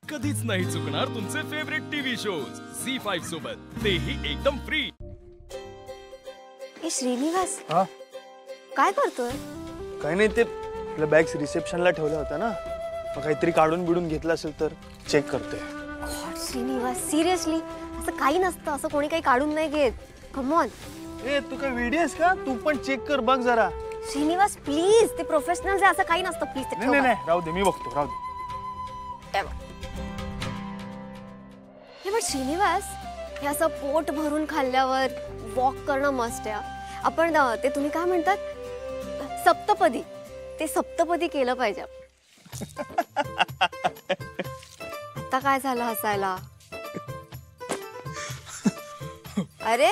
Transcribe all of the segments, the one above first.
कधीच नाही चुकणार तुमचे फेवरेट टीव्ही शोज झी5 सोबत, तेही एकदम फ्री। ए श्रीनिवास, हा काय करतोय? काही नाही, ते आपल्या बॅग्स रिसेप्शनला ठेवल्या होत्या ना, मग काहीतरी काढून बिडून घेतलं असेल तर चेक करते। गॉड श्रीनिवास, सिरियसली असं काही नसतं, असं कोणी काही काढून नाही घेत। Come on. ए तू काय व्हिडिओस का? तू पण चेक कर, बघ जरा। श्रीनिवास प्लीज, ते प्रोफेशनल्स आहे, असं काही नसतं, प्लीज ते नाही नाही राहू दे, मी बघतो, राहू दे। हे बघ श्रीनिवास, हे असं पोट भरून खाल्ल्यावर वॉक करणं मस्ट आहे। आपण ते तुम्ही काय म्हणतात, सप्तपदी, ते सप्तपदी केलं पाहिजे। आता काय झालं हसायला? अरे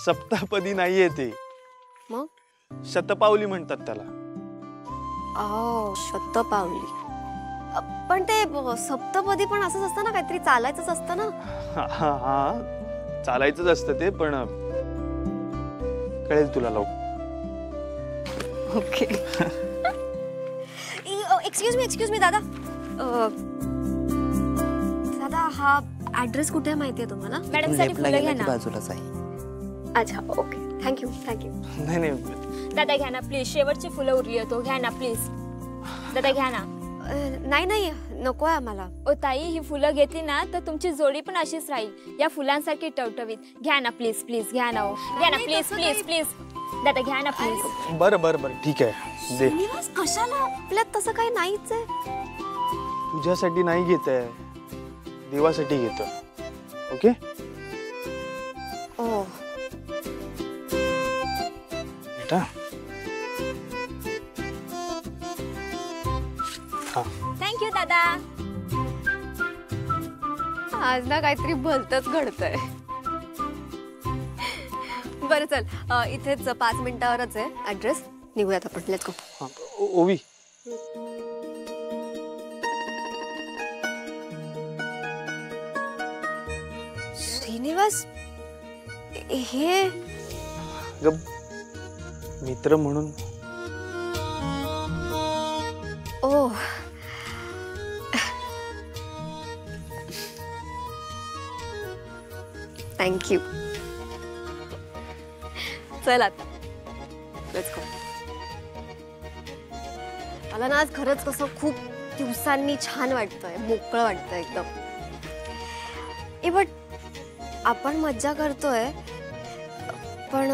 सप्तपदी नाहीये ते, मग शतपावली म्हणतात त्याला। शतपावली, पण ते सप्तपदी पण असंच असतं ना, काहीतरी चालायचंच असतं ना? हा चालायचंच असतं ते, पण कळेल तुला लवकर। ओके। एक्सक्यूज मी दादा, दादा हा ऍड्रेस कुठे आहे माहितीये तुम्हाला? मॅडम साठी फुलं घ्या ना, बाजूलाच आहे। अच्छा ओके, थँक्यू। नाही नाही दादा घ्या ना प्लीज, शेवटची फुलं उरली होतो, घ्या ना प्लीज दादा, घ्या ना। नाही नको आहे आम्हाला। ओ ताई, ही फुलं घेतली ना तर तुमची जोडी पण अशीच राहील, या फुलांसारखी टवटवीत। घ्या ना प्लीज घ्या ना, घ्या ना प्लीज दादा, घ्या ना प्लीज। बरं ठीक आहे, दे। श्रीनिवास कशाला, आपल्यात तसं काही नाहीच आहे। तुझ्यासाठी नाही घेत आहे, देवासाठी घेतो। ओके ओ बेटा, थँक्यू दादा। आज ना काहीतरी भलतंच घडतंय। बरं चल, इथेच 5 मिनिटावरच आहे ऍड्रेस, निघूयात आपण, लेट्स गो। ओवी, श्रीनिवास, हे मित्र म्हणून। ओ थँक्यू। चल आता लेट्स गो। मला ना आज खरंच कसं खूप दिवसांनी छान वाटतंय, मोकळं वाटतंय एकदम। बट आपण मज्जा करतोय, पण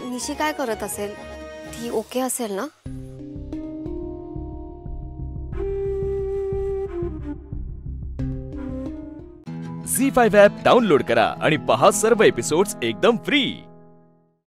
निशी काय करत असेल? ती ओके असेल ना? झी5 ॲप डाउनलोड करा आणि पहा सर्व एपिसोड्स एकदम फ्री।